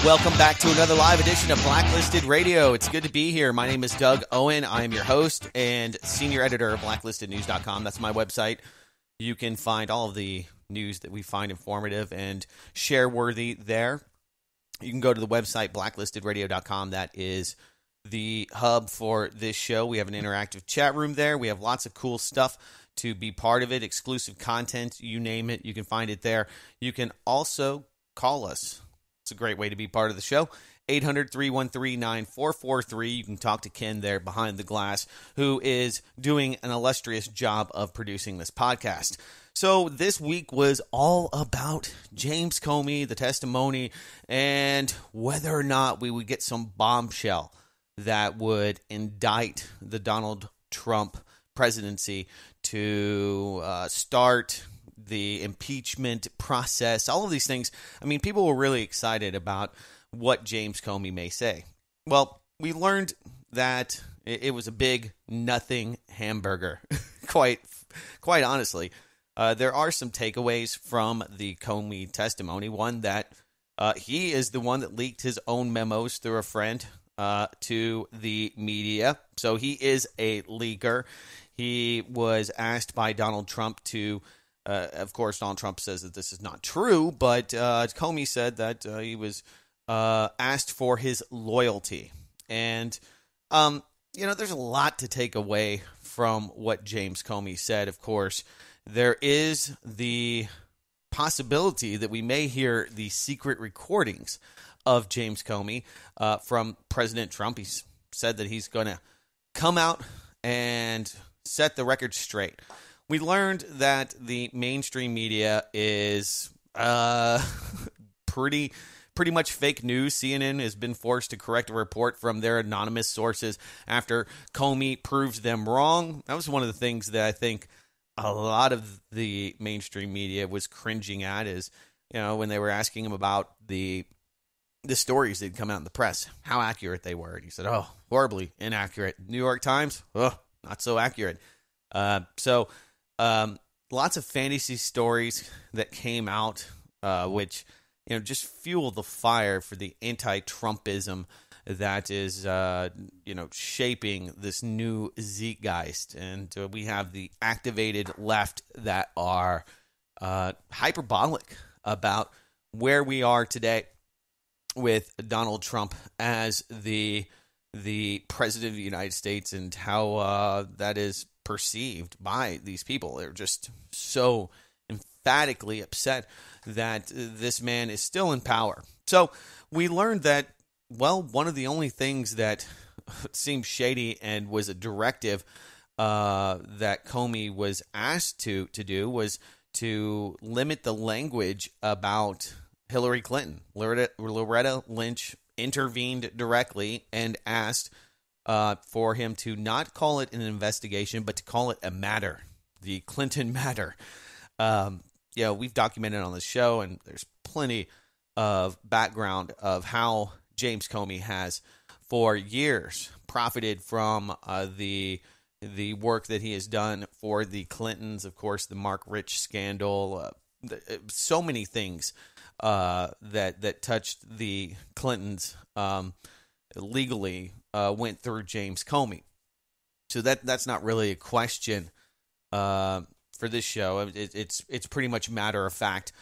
Welcome back to another live edition of Blacklisted Radio. It's good to be here. My name is Doug Owen. I am your host and senior editor of blacklistednews.com. That's my website. You can find all of the news that we find informative and share-worthy there. You can go to the website, blacklistedраdio.com. That is the hub for this show. We have an interactive chat room there. We have lots of cool stuff to be part of it, exclusive content, you name it. You can find it there. You can also call us. It's a great way to be part of the show. 800-313-9443. You can talk to Ken there behind the glass, who is doing an illustrious job of producing this podcast. So this week was all about James Comey, the testimony, and whether or not we would get some bombshell that would indict the Donald Trump presidency to start the impeachment process, all of these things. I mean, people were really excited about what James Comey may say. Well, we learned that it was a big nothing hamburger, quite honestly. There are some takeaways from the Comey testimony. One, that he is the one that leaked his own memos through a friend to the media. So he is a leaker. He was asked by Donald Trump to of course, Donald Trump says that this is not true, but Comey said that he was asked for his loyalty. And, there's a lot to take away from what James Comey said. Of course, there is the possibility that we may hear the secret recordings of James Comey from President Trump. He said that he's going to come out and set the record straight. We learned that the mainstream media is pretty much fake news. CNN has been forced to correct a report from their anonymous sources after Comey proved them wrong. That was one of the things that I think a lot of the mainstream media was cringing at, is, when they were asking him about the stories that had come out in the press, how accurate they were. And he said, oh, horribly inaccurate. New York Times, not so accurate. Lots of fantasy stories that came out, which, just fuel the fire for the anti-Trumpism that is, shaping this new zeitgeist. And we have the activated left that are hyperbolic about where we are today with Donald Trump as the president of the United States, and how that is perceived by these people. They're just so emphatically upset that this man is still in power. So we learned that, one of the only things that seemed shady and was a directive that Comey was asked to do was to limit the language about Hillary Clinton. Loretta Lynch intervened directly and asked for him to not call it an investigation, but to call it a matter, the Clinton matter. We've documented on the show, and there's plenty of background of how James Comey has, for years, profited from the work that he has done for the Clintons. Of course, the Mark Rich scandal, so many things that touched the Clintons legally went through James Comey. So that's not really a question for this show. It's pretty much matter of fact.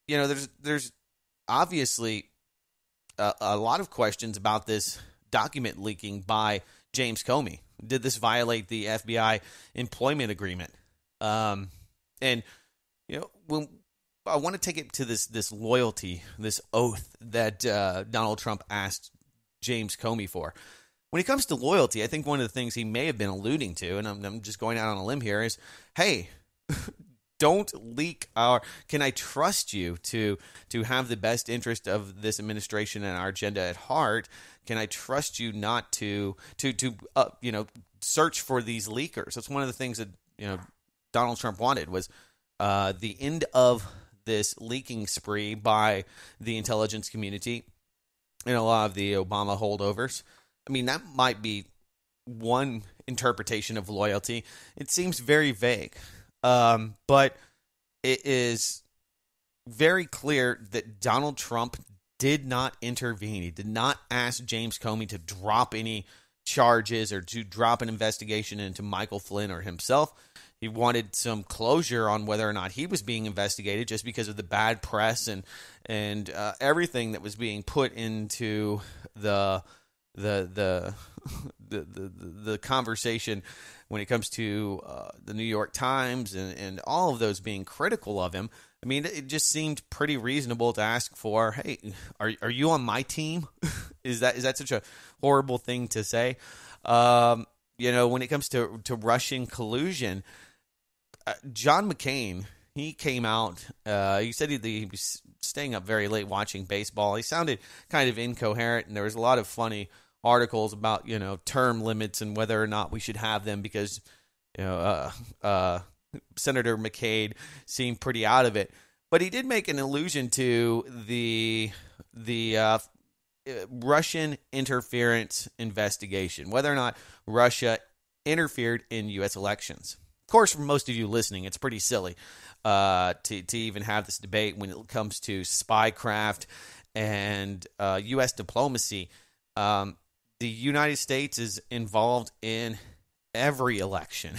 There's obviously a lot of questions about this document leaking by James Comey. Did this violate the FBI employment agreement? When I want to take it to this loyalty, this oath that Donald Trump asked James Comey for. When it comes to loyalty, I think one of the things he may have been alluding to, and I'm just going out on a limb here, is, hey, don't leak can I trust you to have the best interest of this administration and our agenda at heart? Can I trust you not to search for these leakers? That's one of the things that, Donald Trump wanted, was the end of this leaking spree by the intelligence community and a lot of the Obama holdovers. I mean, that might be one interpretation of loyalty. It seems very vague, but it is very clear that Donald Trump did not intervene. He did not ask James Comey to drop any charges or to drop an investigation into Michael Flynn or himself. He wanted some closure on whether or not he was being investigated, just because of the bad press and everything that was being put into the conversation when it comes to the New York Times and all of those being critical of him. I mean, it just seemed pretty reasonable to ask for, hey, are you on my team? Is that such a horrible thing to say? When it comes to Russian collusion, John McCain, he came out. He said he was staying up very late watching baseball. He sounded kind of incoherent, and there was a lot of funny articles about term limits and whether or not we should have them because Senator McCain seemed pretty out of it. But he did make an allusion to the Russian interference investigation, whether or not Russia interfered in U.S. elections. Of course, for most of you listening, it's pretty silly to even have this debate when it comes to spycraft and U.S. diplomacy. The United States is involved in every election.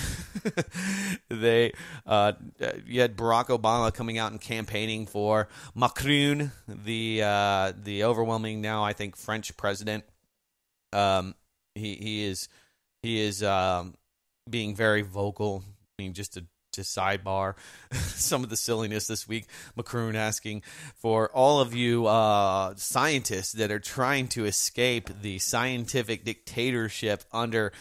You had Barack Obama coming out and campaigning for Macron, the overwhelming now, I think, French president. He is being very vocal. I mean, just to sidebar some of the silliness this week, Macron asking for all of you scientists that are trying to escape the scientific dictatorship under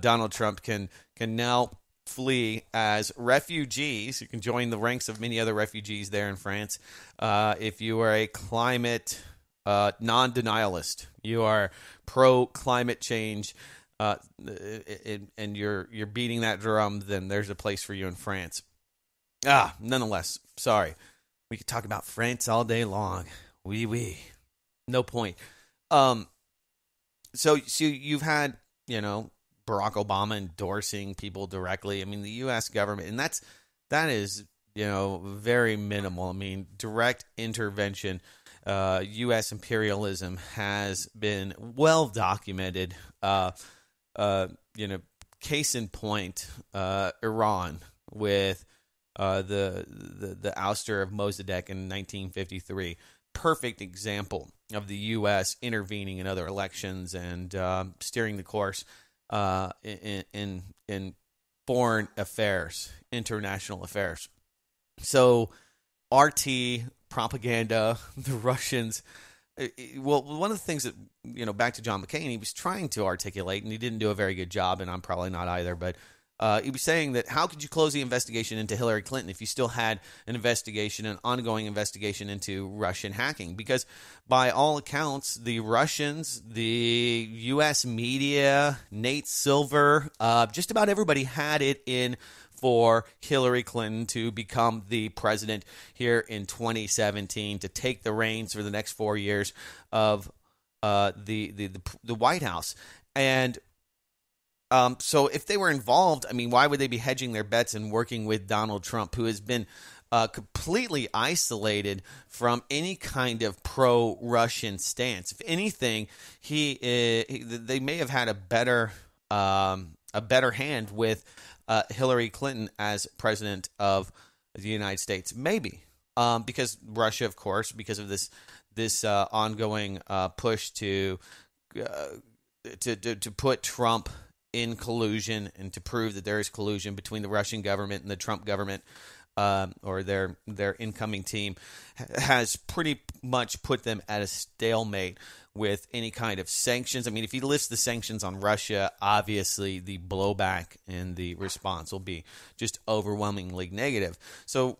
Donald Trump can now flee as refugees. You can join the ranks of many other refugees there in France. If you are a climate non-denialist, you are pro-climate change, and you're beating that drum, then there's a place for you in France. Nonetheless, sorry. We could talk about France all day long. Oui. No point. So you've had, Barack Obama endorsing people directly. I mean, the U.S. government, and that is, very minimal. I mean, direct intervention, U.S. imperialism has been well documented. Case in point, Iran with the ouster of Mossadegh in 1953. Perfect example of the U.S. intervening in other elections and steering the course in foreign affairs, international affairs. So RT, propaganda, the Russians. Well, one of the things that, back to John McCain, he was trying to articulate, and he didn't do a very good job, and I'm probably not either, but he was saying that how could you close the investigation into Hillary Clinton if you still had an ongoing investigation into Russian hacking? Because by all accounts, the Russians, the U.S. media, Nate Silver, just about everybody had it in for Hillary Clinton to become the president here in 2017, to take the reins for the next 4 years of the White House. And so if they were involved, I mean, why would they be hedging their bets and working with Donald Trump, who has been completely isolated from any kind of pro-Russian stance? If anything, they may have had a better hand with Hillary Clinton as president of the United States, maybe, because Russia, of course, because of this ongoing push to put Trump in collusion and to prove that there is collusion between the Russian government and the Trump government, or their incoming team, has pretty much put them at a stalemate with any kind of sanctions. I mean, if he lifts the sanctions on Russia, obviously the blowback and the response will be just overwhelmingly negative. So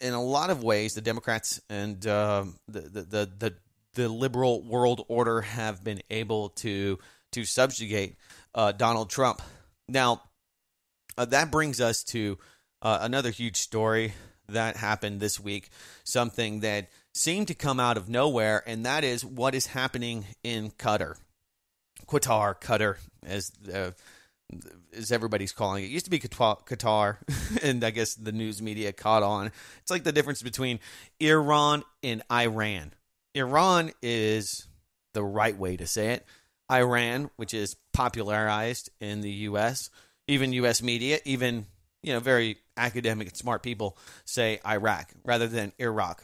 in a lot of ways, the Democrats and the liberal world order have been able to subjugate Donald Trump. Now, that brings us to another huge story that happened this week, something that seemed to come out of nowhere, and that is what is happening in Qatar, as everybody's calling it. It used to be Qatar, and I guess the news media caught on. It's like the difference between Iran and Iran. Iran is the right way to say it. Iran, which is popularized in the U.S., even U.S. media, even very academic and smart people say Iraq rather than Iraq.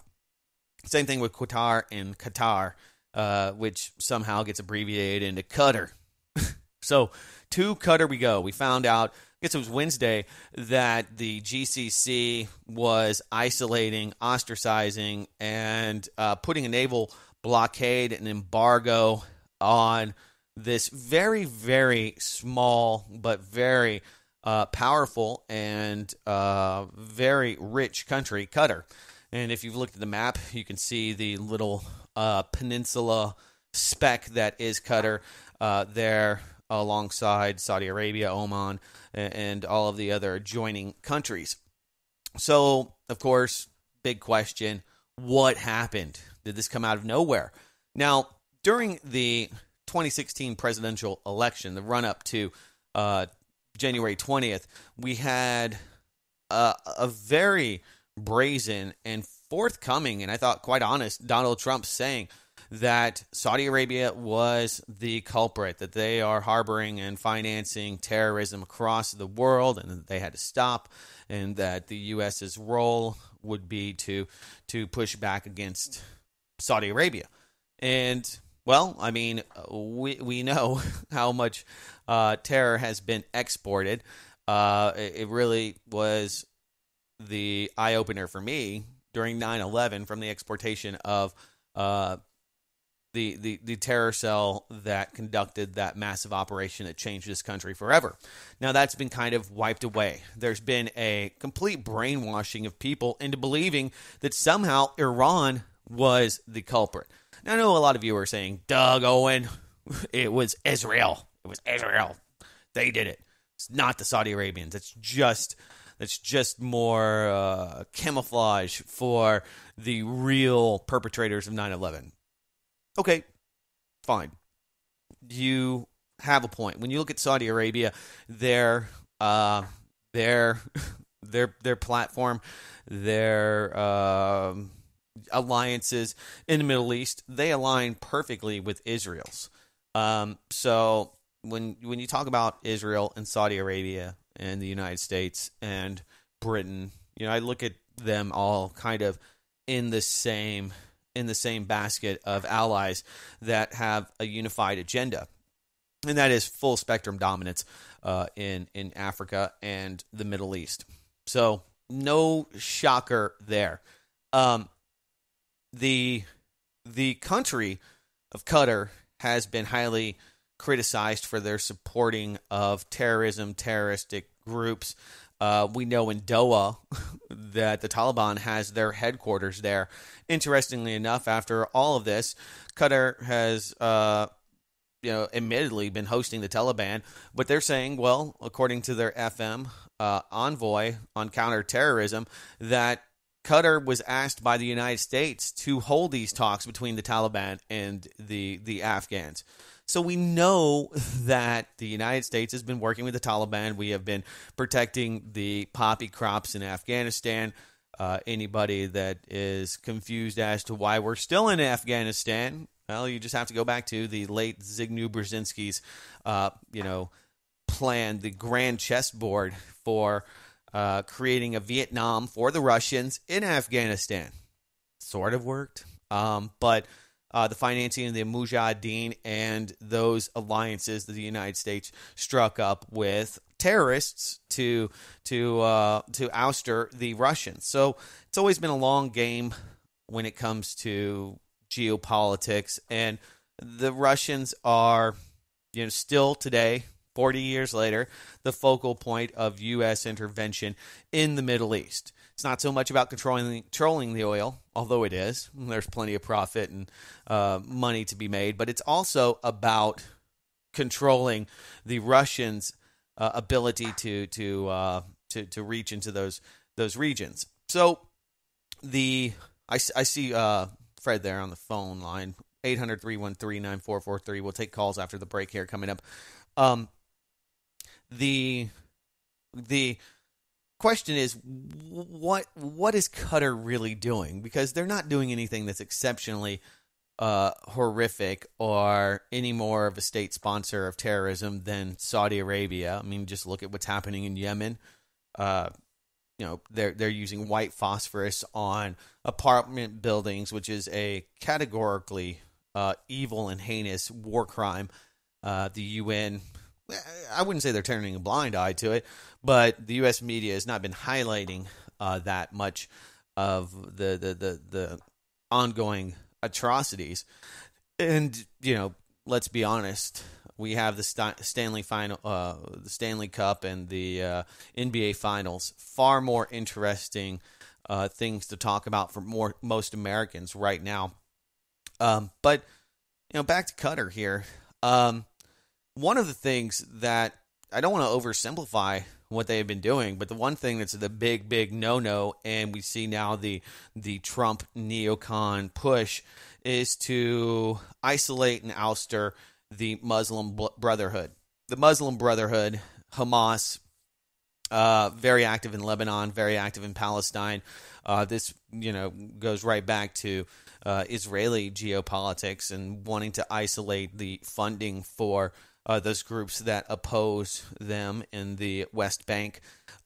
Same thing with Qatar and Qatar, which somehow gets abbreviated into Qatar. So to Qatar we go. We found out, I guess it was Wednesday, that the GCC was isolating, ostracizing, and putting a naval blockade and embargo on this very, very small but very powerful and very rich country, Qatar. And if you've looked at the map, you can see the little peninsula speck that is Qatar there alongside Saudi Arabia, Oman, and all of the other adjoining countries. So, of course, big question, what happened? Did this come out of nowhere? Now, during the 2016 presidential election, the run-up to January 20th, we had a very brazen and forthcoming, and I thought quite honest, Donald Trump saying that Saudi Arabia was the culprit, that they are harboring and financing terrorism across the world, and that they had to stop, and that the U.S.'s role would be to push back against Saudi Arabia. And, well, I mean, we know how much terror has been exported. It really was the eye-opener for me during 9/11 from the exportation of the terror cell that conducted that massive operation that changed this country forever. Now, that's been kind of wiped away. There's been a complete brainwashing of people into believing that somehow Iran was the culprit. Now, I know a lot of you are saying, Doug Owen, it was Israel. It was Israel. They did it. It's not the Saudi Arabians. That's just more camouflage for the real perpetrators of 9/11. Okay, fine. You have a point. When you look at Saudi Arabia, their platform, their alliances in the Middle East, they align perfectly with Israel's. So when you talk about Israel and Saudi Arabia and the United States and Britain, I look at them all kind of in the same basket of allies that have a unified agenda, and that is full spectrum dominance in Africa and the Middle East. So no shocker there. The country of Qatar has been highly criticized for their supporting of terrorism, terroristic groups. We know in Doha that the Taliban has their headquarters there. Interestingly enough, after all of this, Qatar has, admittedly been hosting the Taliban, but they're saying, well, according to their FM envoy on counterterrorism, that Qatar was asked by the United States to hold these talks between the Taliban and the Afghans. So we know that the United States has been working with the Taliban. We have been protecting the poppy crops in Afghanistan. Anybody that is confused as to why we're still in Afghanistan, well, you just have to go back to the late Zbigniew Brzezinski's, plan, the grand chessboard for creating a Vietnam for the Russians in Afghanistan. Sort of worked, but the financing of the Mujahideen and those alliances that the United States struck up with terrorists to ouster the Russians. So it's always been a long game when it comes to geopolitics, and the Russians are, still today, 40 years later, the focal point of U.S. intervention in the Middle East. It's not so much about controlling the oil, although it is. There's plenty of profit and money to be made, but it's also about controlling the Russians' ability to reach into those regions. So I see Fred there on the phone line, 800-313-9443. We'll take calls after the break here coming up. The question is, what is Qatar really doing? Because they're not doing anything that's exceptionally horrific or any more of a state sponsor of terrorism than Saudi Arabia. I mean, just look at what's happening in Yemen. They're using white phosphorus on apartment buildings, which is a categorically evil and heinous war crime. The UN, I wouldn't say they're turning a blind eye to it, but the U.S. media has not been highlighting that much of the ongoing atrocities. And let's be honest, we have the Stanley Cup and the NBA Finals, far more interesting things to talk about for most Americans right now. But back to Qatar here. One of the things that I don't want to oversimplify what they have been doing, but the one thing that's the big no-no, and we see now the Trump neocon push, is to isolate and ouster the Muslim Brotherhood. The Muslim Brotherhood, Hamas, very active in Lebanon, very active in Palestine. This goes right back to Israeli geopolitics and wanting to isolate the funding for those groups that oppose them in the West Bank.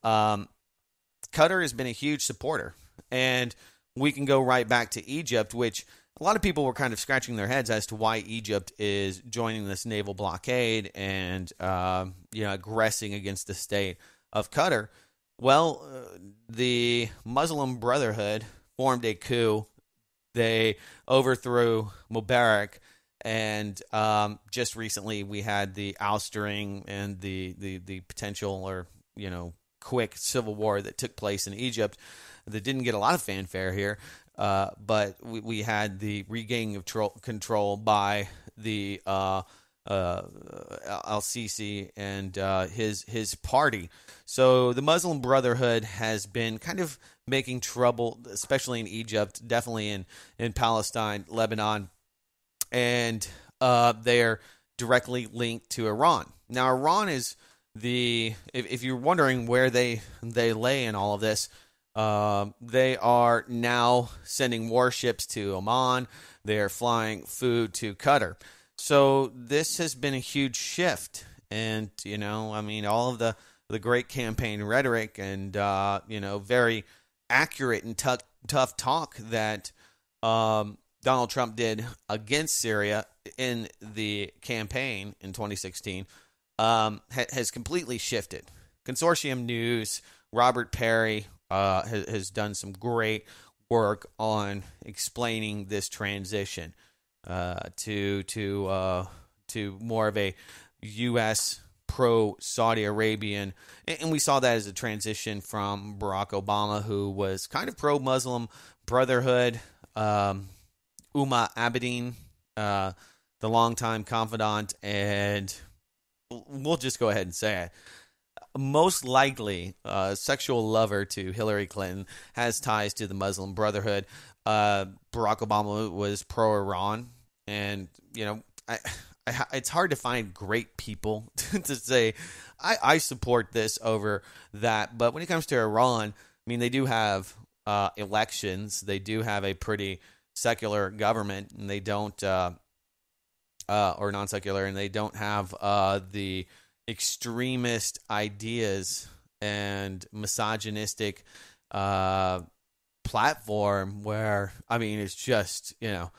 Qatar has been a huge supporter, and we can go right back to Egypt, which a lot of people were kind of scratching their heads as to why Egypt is joining this naval blockade and aggressing against the state of Qatar. Well, the Muslim Brotherhood formed a coup. They overthrew Mubarak. And just recently, we had the ousting and the potential or quick civil war that took place in Egypt that didn't get a lot of fanfare here. But we had the regaining of control by the al-Sisi and his party. So the Muslim Brotherhood has been kind of making trouble, especially in Egypt, definitely in Palestine, Lebanon. And they are directly linked to Iran. Now, Iran is if you're wondering where they lay in all of this, they are now sending warships to Oman. They are flying food to Qatar. So this has been a huge shift. And, all of the great campaign rhetoric and, very accurate and tough talk that Donald Trump did against Syria in the campaign in 2016 has completely shifted. Consortium News, Robert Perry has done some great work on explaining this transition to more of a U.S. pro-Saudi Arabian. And we saw that as a transition from Barack Obama, who was kind of pro-Muslim Brotherhood, Umar Abedin, the longtime confidant, and we'll just go ahead and say it. Most likely, sexual lover to Hillary Clinton has ties to the Muslim Brotherhood. Barack Obama was pro-Iran, and it's hard to find great people to say I support this over that. But when it comes to Iran, they do have elections. They do have a pretty secular government, and they don't, or non-secular, and they don't have the extremist ideas and misogynistic platform where, it's just, you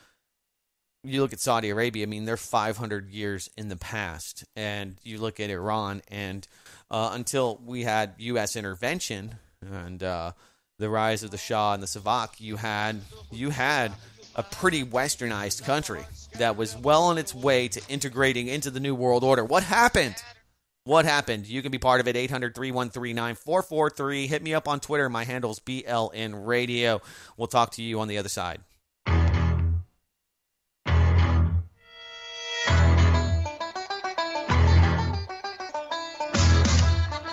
look at Saudi Arabia, they're 500 years in the past, and you look at Iran, and until we had U.S. intervention and the rise of the Shah and the Savak, you had a pretty westernized country that was well on its way to integrating into the New World Order. What happened? You can be part of it, 800-313-9443. Hit me up on Twitter. My handle's BLN Radio. We'll talk to you on the other side.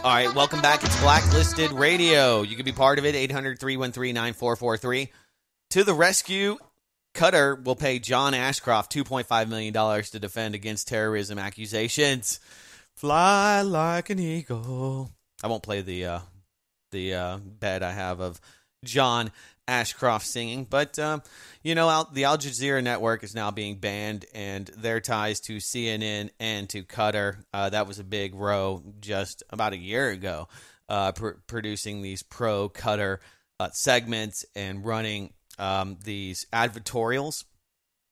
All right, welcome back. It's Blacklisted Radio. You can be part of it, 800-313-9443. To the rescue, Qatar will pay John Ashcroft $2.5 million to defend against terrorism accusations. Fly like an eagle. I won't play the bed I have of John Ashcroft singing. But, the Al Jazeera network is now being banned, and their ties to CNN and to Qatar, that was a big row just about a year ago, producing these pro-Qatar segments and running these advertorials.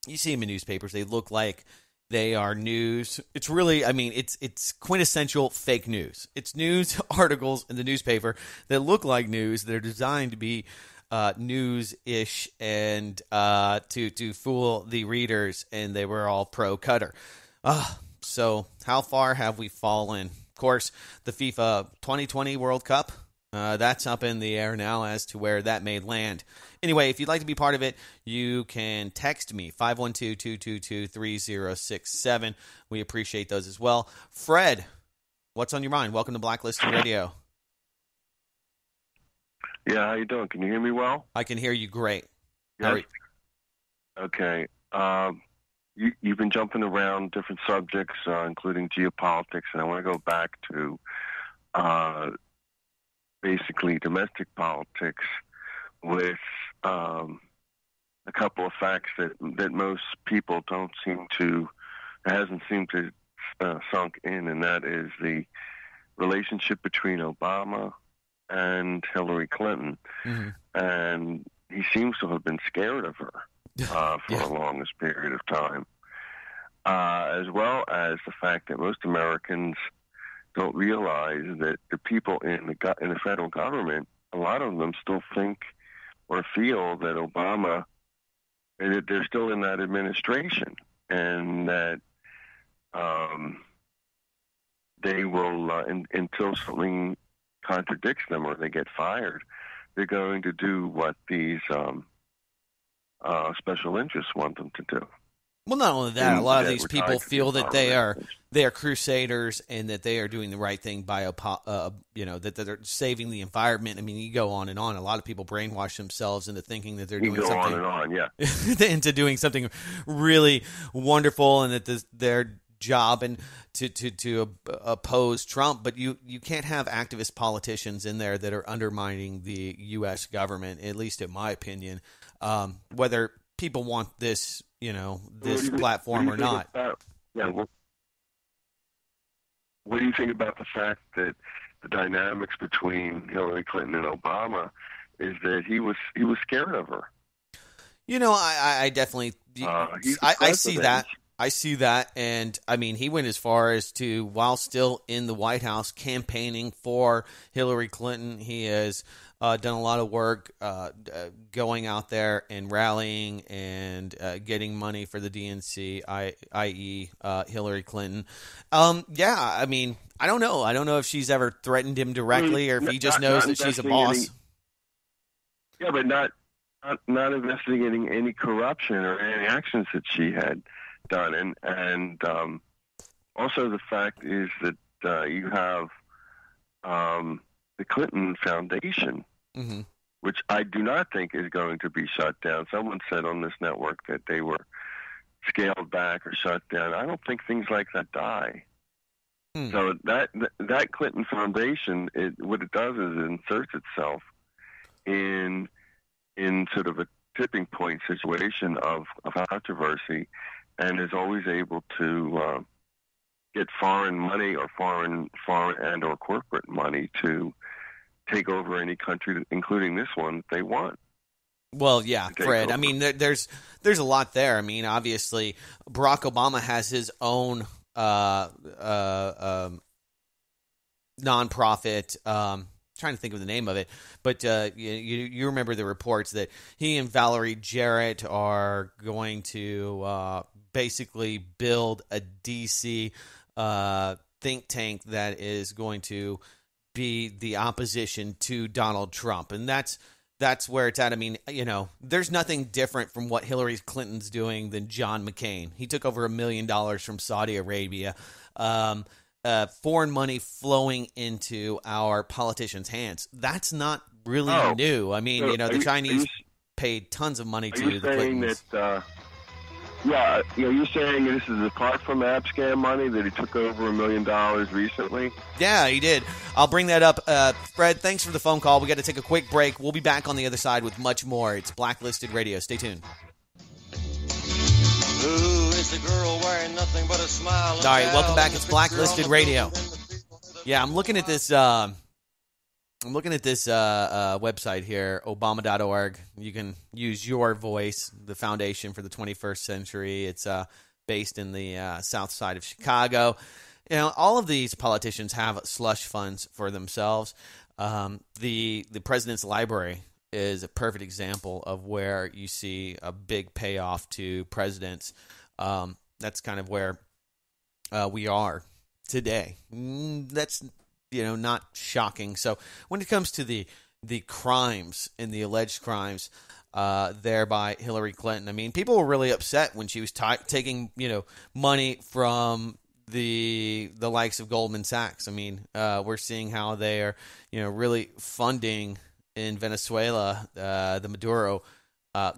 You see them in newspapers. They look like they are news. It's really, it's quintessential fake news. It's news articles in the newspaper that look like news. They're designed to be news-ish and to fool the readers, and they were all pro-Qatar. So how far have we fallen? Of course, the FIFA 2020 World Cup, that's up in the air now as to where that may land. Anyway, if you'd like to be part of it, you can text me, 512-222-3067. We appreciate those as well. Fred, what's on your mind? Welcome to Blacklisted Radio. Yeah, how you doing? Can you hear me well? I can hear you great. Yes. Okay. You've been jumping around different subjects, including geopolitics, and I want to go back to basically domestic politics with a couple of facts that most people hasn't seemed to sunk in, and that is the relationship between Obama and Hillary Clinton. Mm-hmm. And he seems to have been scared of her for the longest period of time, as well as the fact that most Americans don't realize that the people in the federal government, a lot of them still think or feel that Obama, that they're still in that administration, and that they will, until something contradicts them or they get fired, they're going to do what these special interests want them to do. Well, not only that, a lot of these people feel that they are crusaders and that they are doing the right thing by that they're saving the environment. I mean, you go on and on. A lot of people brainwash themselves into thinking that they're doing something into doing something really wonderful, and that their job and to oppose Trump. But you can't have activist politicians in there that are undermining the U.S. government, at least in my opinion, whether people want this platform or not. What do you think about the fact that the dynamics between Hillary Clinton and Obama is that he was scared of her? I definitely I see that. I see that, and I mean, he went as far as to, while still in the White House campaigning for Hillary Clinton, he has done a lot of work going out there and rallying and getting money for the DNC, i.e. Hillary Clinton. I mean, I don't know. I don't know if she's ever threatened him directly or if he just knows that she's a boss. But not investigating any corruption or any actions that she had done, and also the fact is that you have the Clinton Foundation, mm-hmm. which I do not think is going to be shut down. Someone said on this network that they were scaled back or shut down. I don't think things like that die. So that Clinton Foundation, what it does is it inserts itself in sort of a tipping point situation of controversy, and is always able to get foreign money or foreign and or corporate money to take over any country, including this one, that they want. Well, yeah, Fred. Over. I mean, there's a lot there. I mean, obviously, Barack Obama has his own nonprofit. Trying to think of the name of it, but you remember the reports that he and Valerie Jarrett are going to basically build a DC think tank that is going to be the opposition to Donald Trump, and that's where it's at. I mean, there's nothing different from what Hillary Clinton's doing than John McCain. He took over $1 million from Saudi Arabia. Foreign money flowing into our politicians' hands. That's not really new. I mean, the Chinese paid tons of money to the Clintons. Yeah, you're saying this is apart from ab scam money that he took over $1 million recently? Yeah, he did. I'll bring that up. Fred, thanks for the phone call. We got to take a quick break. We'll be back on the other side with much more. It's Blacklisted Radio. Stay tuned. Who is the girl wearing nothing but a smile? All right, welcome back. It's Blacklisted Radio. Yeah, I'm looking at this. Website here, Obama.org. You can use your voice, the Foundation for the 21st Century. It's based in the south side of Chicago. You know, all of these politicians have slush funds for themselves. The President's Library is a perfect example of where you see a big payoff to presidents. That's kind of where we are today. That's not shocking. So when it comes to the crimes and the alleged crimes there by Hillary Clinton, I mean, people were really upset when she was taking money from the likes of Goldman Sachs. I mean, we're seeing how they are really funding in Venezuela the Maduro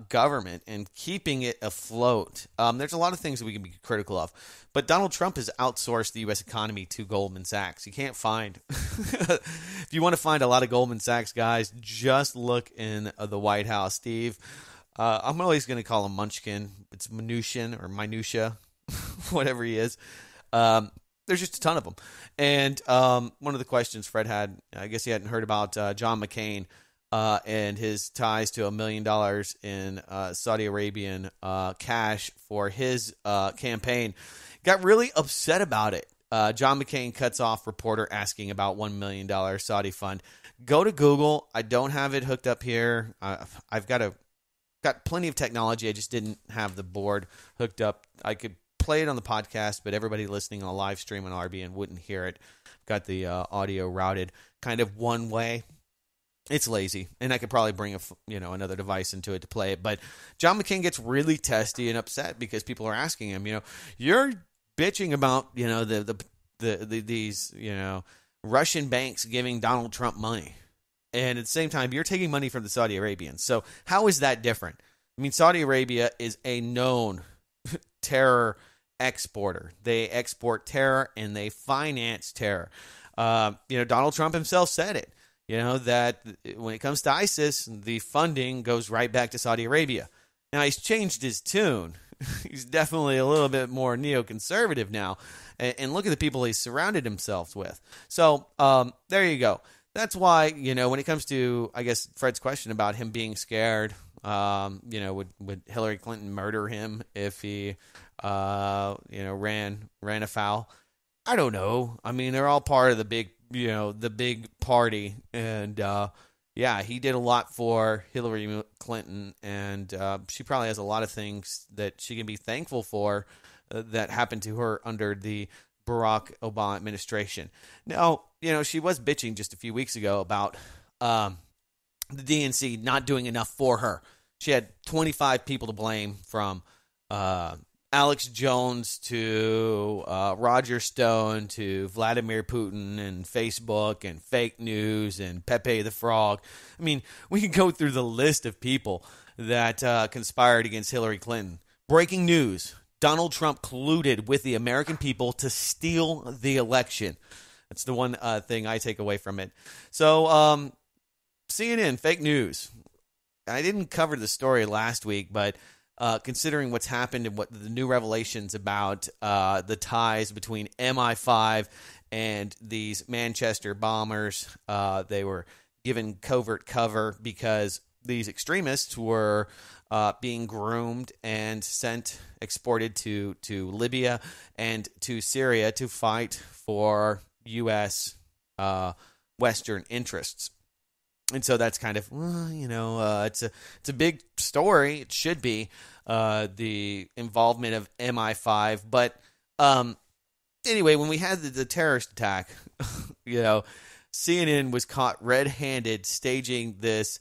government and keeping it afloat. There's a lot of things that we can be critical of, but Donald Trump has outsourced the U.S. economy to Goldman Sachs. You can't find if you want to find a lot of Goldman Sachs guys, just look in the White House. Steve, I'm always going to call him Munchkin. It's Mnuchin or Minutia, whatever he is. There's just a ton of them. And one of the questions Fred had, I guess he hadn't heard about John McCain and his ties to $1 million in Saudi Arabian cash for his campaign. Got really upset about it. John McCain cuts off reporter asking about $1 million Saudi fund. Go to Google. I don't have it hooked up here. I've got plenty of technology. I just didn't have the board hooked up. I could play it on the podcast, but everybody listening on a live stream on RBN wouldn't hear it. Got the audio routed kind of one way. It's lazy, and I could probably bring another device into it to play it. But John McCain gets really testy and upset because people are asking him, you're bitching about these Russian banks giving Donald Trump money, and at the same time you're taking money from the Saudi Arabians. So how is that different? I mean, Saudi Arabia is a known terror exporter. They export terror and they finance terror. Donald Trump himself said it. That when it comes to ISIS, the funding goes right back to Saudi Arabia. Now, he's changed his tune. He's definitely a little bit more neoconservative now. And look at the people he's surrounded himself with. So, there you go. That's why, when it comes to, I guess, Fred's question about him being scared, would Hillary Clinton murder him if he, ran afoul? I don't know. I mean, they're all part of the big party, and he did a lot for Hillary Clinton, and she probably has a lot of things that she can be thankful for that happened to her under the Barack Obama administration. Now, she was bitching just a few weeks ago about the DNC not doing enough for her. She had 25 people to blame, from Alex Jones to Roger Stone to Vladimir Putin and Facebook and fake news and Pepe the Frog. I mean, we can go through the list of people that conspired against Hillary Clinton. Breaking news: Donald Trump colluded with the American people to steal the election. That's the one thing I take away from it. So, CNN, fake news. I didn't cover the story last week, but considering what's happened and what the new revelations about the ties between MI5 and these Manchester bombers, they were given covert cover because these extremists were being groomed and exported to Libya and to Syria to fight for U.S. Western interests. And so that's kind of, it's a big story. It should be the involvement of MI5. But anyway, when we had the terrorist attack, CNN was caught red-handed staging this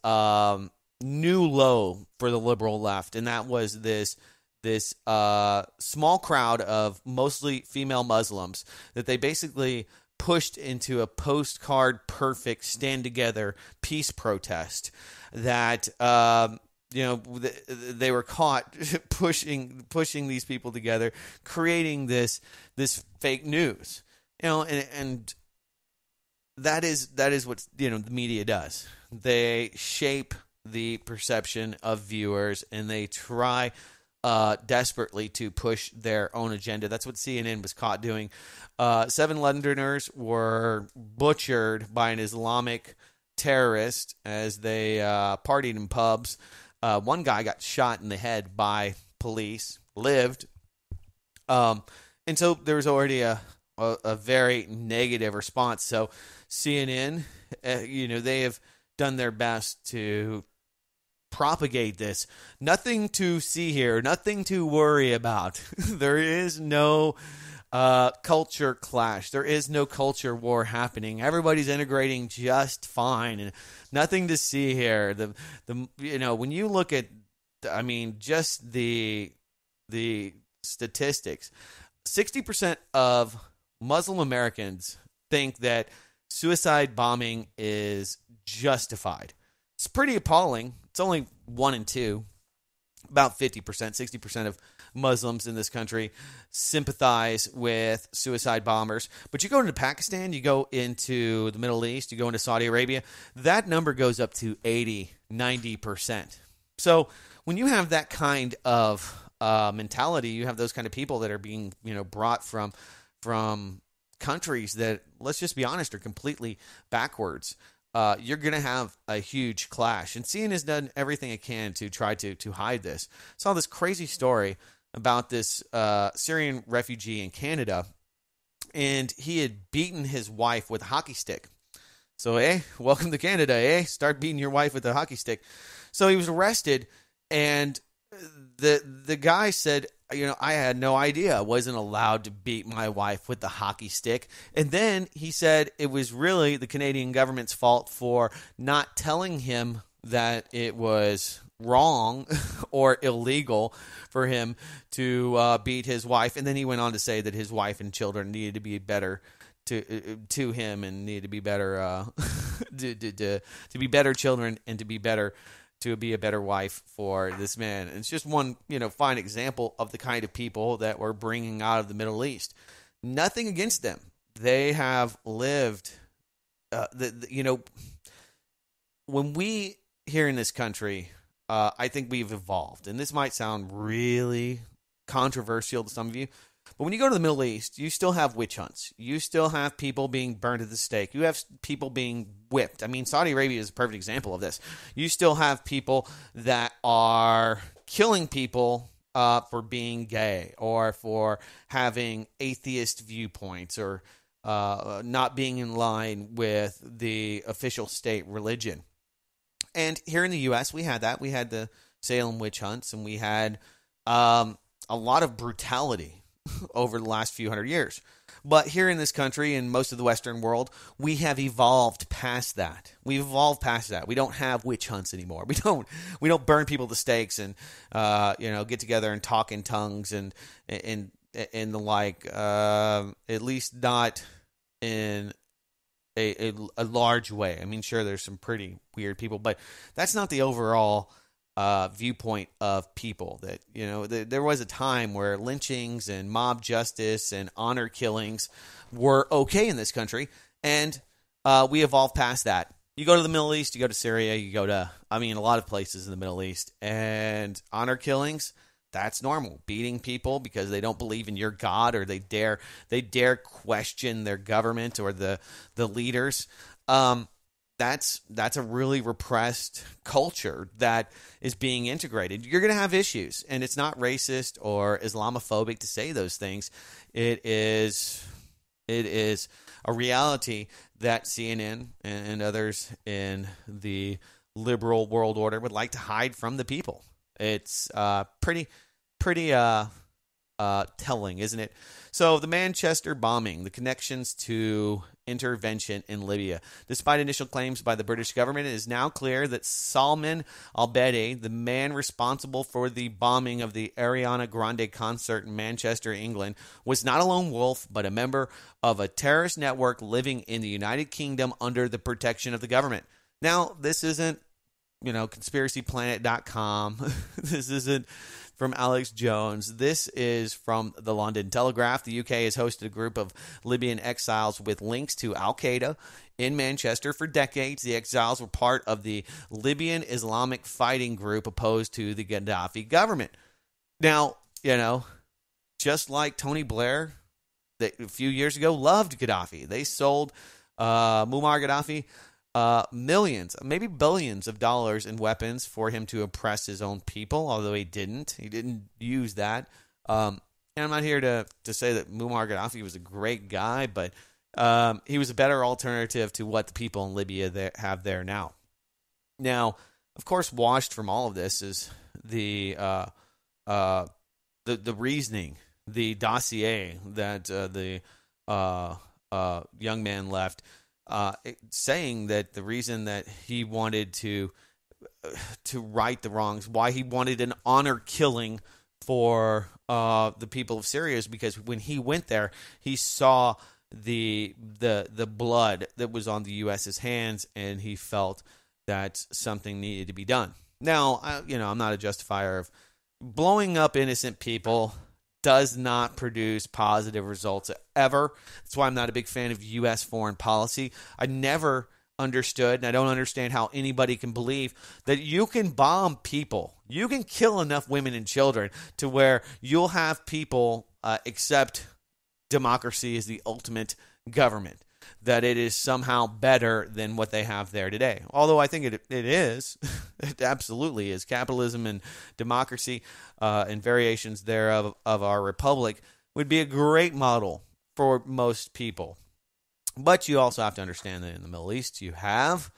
new low for the liberal left, and that was this small crowd of mostly female Muslims that they basically pushed into a postcard perfect stand together peace protest that they were caught pushing these people together, creating this fake news. And that is what the media does. They shape the perception of viewers, and they try desperately to push their own agenda. That's what CNN was caught doing. 7 Londoners were butchered by an Islamic terrorist as they partied in pubs. One guy got shot in the head by police, lived. And so there was already a very negative response. So CNN, they have done their best to propagate this. Nothing to see here, nothing to worry about. There is no culture clash. There is no culture war happening. Everybody's integrating just fine, and nothing to see here. When you look at, just the statistics, 60% of Muslim Americans think that suicide bombing is justified. It's pretty appalling. It's only 1 in 2. About 50%, 60% of Muslims in this country sympathize with suicide bombers. But you go into Pakistan, you go into the Middle East, you go into Saudi Arabia, that number goes up to 80, 90%. So when you have that kind of mentality, you have those kind of people that are being brought from countries that, let's just be honest, are completely backwards. You're going to have a huge clash. And CNN has done everything it can to try to hide this. I saw this crazy story about this Syrian refugee in Canada, and he had beaten his wife with a hockey stick. So, welcome to Canada, start beating your wife with a hockey stick. So he was arrested, and the guy said, I had no idea I wasn't allowed to beat my wife with the hockey stick. And then he said it was really the Canadian government's fault for not telling him that it was wrong or illegal for him to beat his wife. And then he went on to say that his wife and children needed to be better to him, and needed to be better to be better children, and to be a better wife for this man. And it's just one, fine example of the kind of people that we're bringing out of the Middle East. Nothing against them. They have lived, when we here in this country, I think we've evolved. And this might sound really controversial to some of you, but when you go to the Middle East, you still have witch hunts. You still have people being burned at the stake. You have people being whipped. Saudi Arabia is a perfect example of this. You still have people that are killing people for being gay, or for having atheist viewpoints, or not being in line with the official state religion. And here in the U.S., we had that. We had the Salem witch hunts, and we had a lot of brutality over the last few hundred years. But here in this country and most of the Western world, we have evolved past that. We've evolved past that. We don't have witch hunts anymore. We don't burn people to stakes and get together and talk in tongues and the like. At least not in a large way. Sure, there's some pretty weird people, but that's not the overall viewpoint of people. That there was a time where lynchings and mob justice and honor killings were okay in this country, and we evolved past that. You go to the Middle East, you go to Syria, you go to a lot of places in the Middle East, and honor killings, that's normal. Beating people because they don't believe in your God, or they dare question their government or the leaders. That's a really repressed culture that is being integrated. You're going to have issues, and it's not racist or Islamophobic to say those things. It is a reality that CNN and others in the liberal world order would like to hide from the people. It's pretty telling, isn't it? So the Manchester bombing, the connections to intervention in Libya. Despite initial claims by the British government, it is now clear that Salman al-Bedi, the man responsible for the bombing of the Ariana Grande concert in Manchester, England, was not a lone wolf, but a member of a terrorist network living in the United Kingdom under the protection of the government. Now, this isn't conspiracyplanet.com. This isn't from Alex Jones. This is from the London Telegraph. The UK has hosted a group of Libyan exiles with links to Al-Qaeda in Manchester for decades. The exiles were part of the Libyan Islamic fighting group opposed to the Gaddafi government. Now, just like Tony Blair, that a few years ago loved Gaddafi. They sold Muammar Gaddafi millions, maybe billions of dollars in weapons for him to oppress his own people, although he didn't use that. And I'm not here to say that Muammar Gaddafi was a great guy, but he was a better alternative to what the people in Libya have there now. Now, of course, washed from all of this is the reasoning, the dossier that the young man left, saying that the reason that he wanted to right the wrongs, why he wanted an honor killing for the people of Syria, is because when he went there, he saw the blood that was on the U.S.'s hands, and he felt that something needed to be done. Now, I'm not a justifier of blowing up innocent people. Does not produce positive results ever. That's why I'm not a big fan of U.S. foreign policy. I never understood, and I don't understand how anybody can believe that you can bomb people. You can kill enough women and children to where you'll have people accept democracy as the ultimate government, that it is somehow better than what they have there today. Although I think it is. It absolutely is. Capitalism and democracy and variations thereof of our republic would be a great model for most people. But you also have to understand that in the Middle East, you have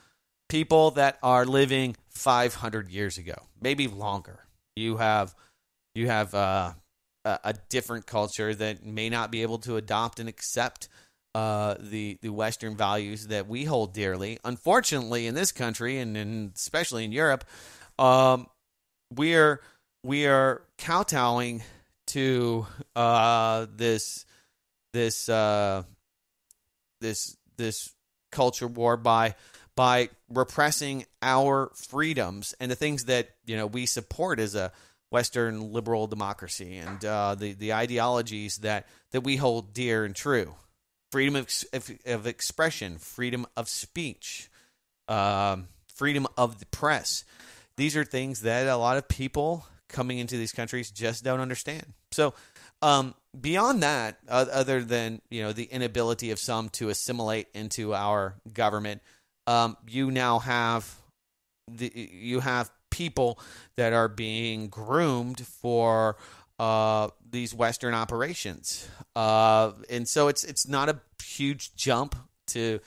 people that are living 500 years ago, maybe longer. You have a different culture that may not be able to adopt and accept the Western values that we hold dearly. Unfortunately, in this country and especially in Europe, we are kowtowing to this culture war by repressing our freedoms and the things that we support as a Western liberal democracy, and the ideologies that we hold dear and true. Freedom of expression, freedom of speech, freedom of the press. These are things that a lot of people coming into these countries just don't understand. So beyond that, other than the inability of some to assimilate into our government, you now have people that are being groomed for these Western operations, and so it's not a huge jump to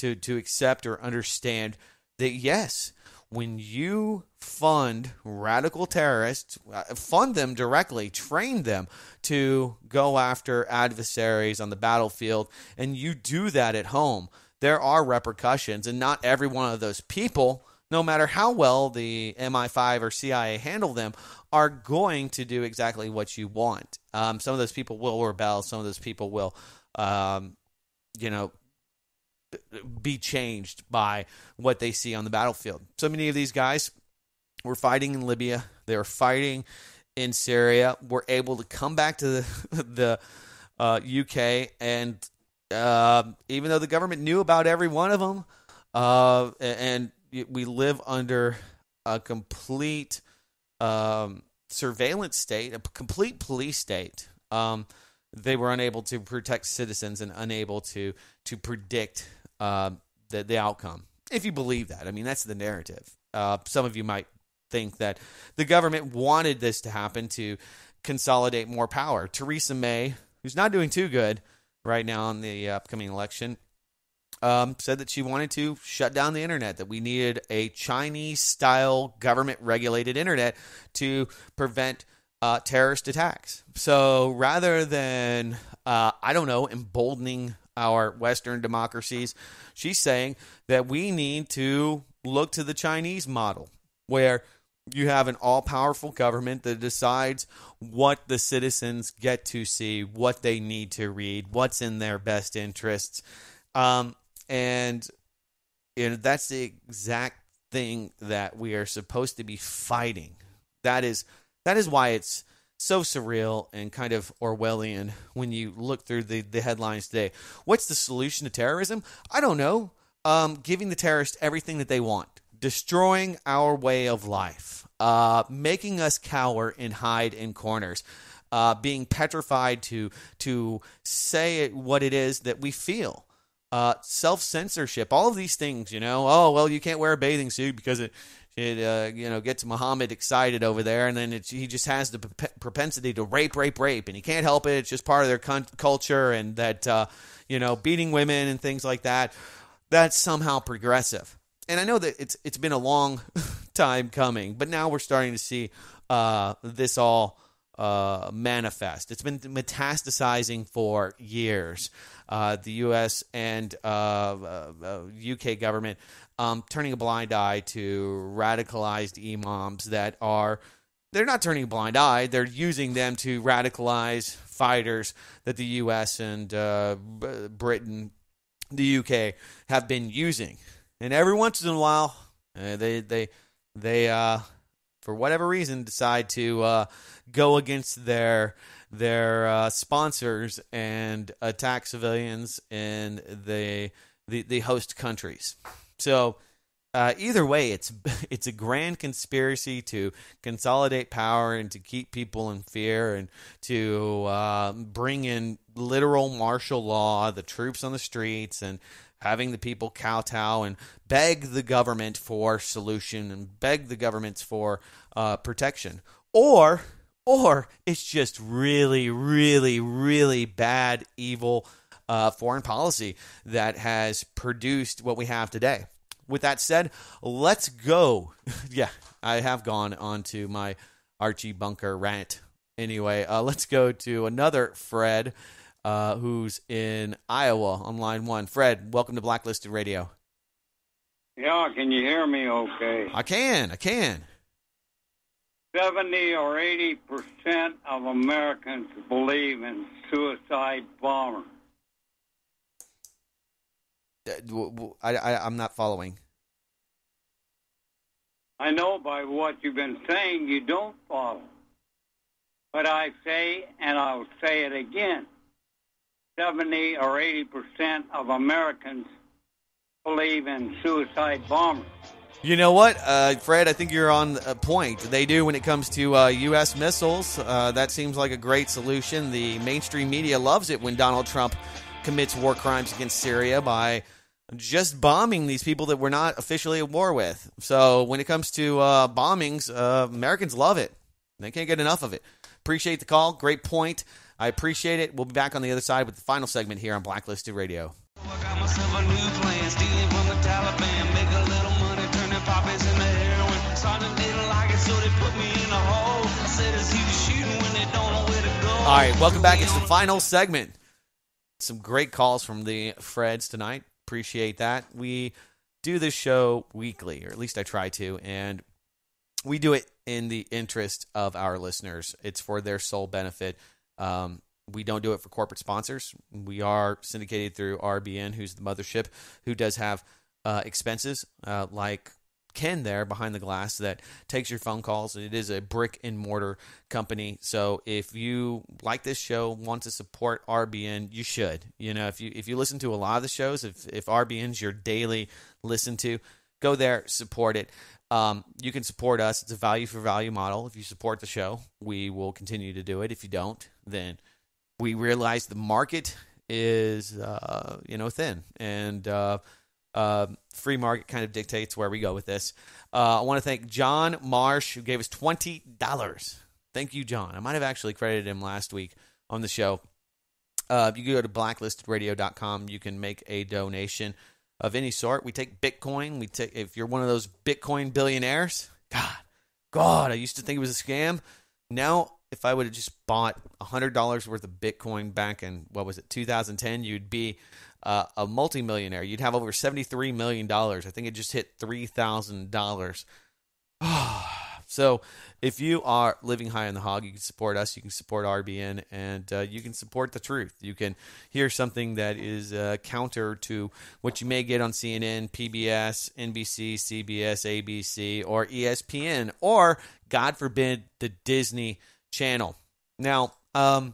accept or understand that yes, when you fund radical terrorists, fund them directly, train them to go after adversaries on the battlefield, and you do that at home, there are repercussions, and not every one of those people, no matter how well the MI5 or CIA handle them, are going to do exactly what you want. Some of those people will rebel. Some of those people will, be changed by what they see on the battlefield. So many of these guys were fighting in Libya. They were fighting in Syria. Were able to come back to the UK, and even though the government knew about every one of them, and we live under a complete surveillance state, a complete police state. They were unable to protect citizens and unable to predict the outcome. If you believe that, I mean, that's the narrative. Some of you might think that the government wanted this to happen to consolidate more power. Theresa May, who's not doing too good right now in the upcoming election, said that she wanted to shut down the internet, that we needed a Chinese-style government-regulated internet to prevent terrorist attacks. So rather than, emboldening our Western democracies, she's saying that we need to look to the Chinese model, where you have an all-powerful government that decides what the citizens get to see, what they need to read, what's in their best interests. And that's the exact thing that we are supposed to be fighting. That is why it's so surreal and kind of Orwellian when you look through the headlines today. What's the solution to terrorism? I don't know. Giving the terrorists everything that they want. Destroying our way of life. Making us cower and hide in corners. Being petrified to say what it is that we feel. Self-censorship. All of these things, Oh, well, you can't wear a bathing suit because it gets Muhammad excited over there, and then he just has the propensity to rape, and he can't help it. It's just part of their culture, and that, beating women and things like that, that's somehow progressive. And I know that it's been a long time coming, but now we're starting to see this all manifest. It's been metastasizing for years. The U.S. and UK government turning a blind eye to radicalized imams they're not turning a blind eye, they're using them to radicalize fighters that the U.S. and Britain, the UK, have been using. And every once in a while, they for whatever reason, decide to go against their sponsors and attack civilians in the host countries. So either way, it's a grand conspiracy to consolidate power and to keep people in fear and to bring in literal martial law, the troops on the streets, and having the people kowtow and beg the government for solution and beg the governments for protection. Or it's just really, really, really bad, evil foreign policy that has produced what we have today. With that said, let's go. Yeah, I have gone on to my Archie Bunker rant. Anyway, let's go to another Fred who's in Iowa on line 1. Fred, welcome to Blacklisted Radio. Yeah, can you hear me okay? I can. 70 or 80% of Americans believe in suicide bombers. I'm not following. I know by what you've been saying you don't follow. But I say, and I'll say it again, 70 or 80% of Americans believe in suicide bombers. You know what, Fred, I think you're on a point. They do when it comes to U.S. missiles. That seems like a great solution. The mainstream media loves it when Donald Trump commits war crimes against Syria by just bombing these people that we're not officially at war with. So when it comes to bombings, Americans love it. They can't get enough of it. Appreciate the call. Great point. I appreciate it. We'll be back on the other side with the final segment here on Blacklisted Radio. I got myself a new plan, stealing from the Taliban, make a little money, turning poppies into heroin. Sergeant didn't like it, so they put me in a hole. I said it's easy shooting when they don't know where to go. All right, welcome back. It's the final segment. Some great calls from the Freds tonight. Appreciate that. We do this show weekly, or at least I try to, and we do it in the interest of our listeners. It's for their sole benefit. We don't do it for corporate sponsors. We are syndicated through RBN, who's the mothership, who does have expenses like Ken there behind the glass that takes your phone calls. It is a brick and mortar company. So if you like this show, want to support RBN, you should. If you listen to a lot of the shows, if RBN's your daily listen to, go there, support it. You can support us. It's a value for value model. If you support the show, we will continue to do it. If you don't, then we realize the market is, thin, and free market kind of dictates where we go with this. I want to thank John Marsh, who gave us $20. Thank you, John. I might have actually credited him last week on the show. You can go to blacklistedradio.com. You can make a donation of any sort. We take Bitcoin. If you're one of those Bitcoin billionaires, God, I used to think it was a scam. Now, if I would have just bought $100 worth of Bitcoin back in, 2010, you'd be a multimillionaire. You'd have over $73 million. I think it just hit $3,000. So if you are living high on the hog, you can support us. You can support RBN, and you can support the truth. You can hear something that is counter to what you may get on CNN, PBS, NBC, CBS, ABC, or ESPN, or, God forbid, the Disney Channel. Now, I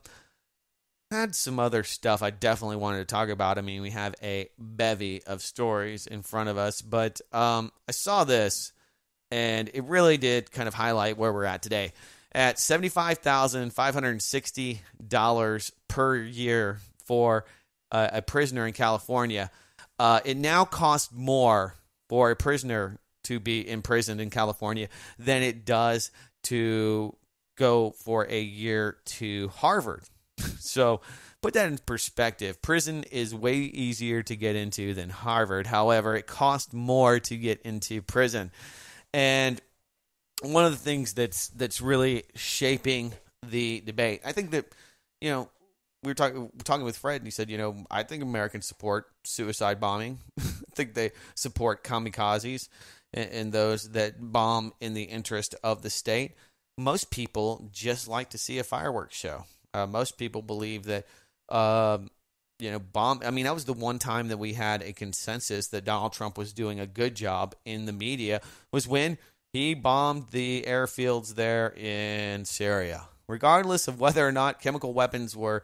had some other stuff I definitely wanted to talk about. I mean, we have a bevy of stories in front of us, but I saw this, and it really did kind of highlight where we're at today. At $75,560 per year for a prisoner in California, it now costs more for a prisoner to be imprisoned in California than it does to go for a year to Harvard. So put that in perspective. Prison is way easier to get into than Harvard. However, it costs more to get into prison. And one of the things that's really shaping the debate, I think that, we were talking with Fred, and he said, I think Americans support suicide bombing. I think they support kamikazes and those that bomb in the interest of the state. Most people just like to see a fireworks show. Most people believe that, bomb. I mean, that was the one time that we had a consensus that Donald Trump was doing a good job in the media, was when he bombed the airfields there in Syria. Regardless of whether or not chemical weapons were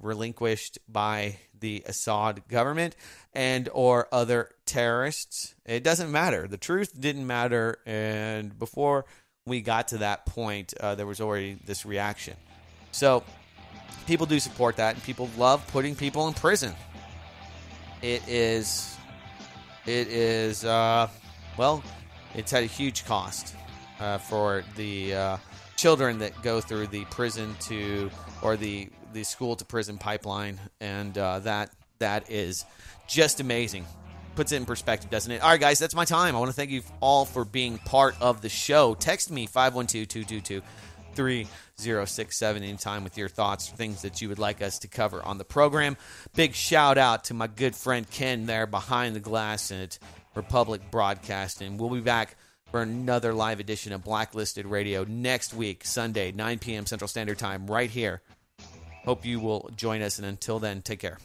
relinquished by the Assad government and or other terrorists, it doesn't matter. The truth didn't matter, and before we got to that point, there was already this reaction. So people do support that, and people love putting people in prison. It's had a huge cost for the children that go through the prison or the school to prison pipeline, and that is just amazing. Puts it in perspective, doesn't it? All right, guys, that's my time. I want to thank you all for being part of the show. Text me 512-222-3067 anytime with your thoughts, things that you would like us to cover on the program. Big shout out to my good friend Ken there behind the glass at Republic Broadcasting. We'll be back for another live edition of Blacklisted Radio next week, Sunday, 9 p.m. Central Standard Time, right here. Hope you will join us, and until then, take care.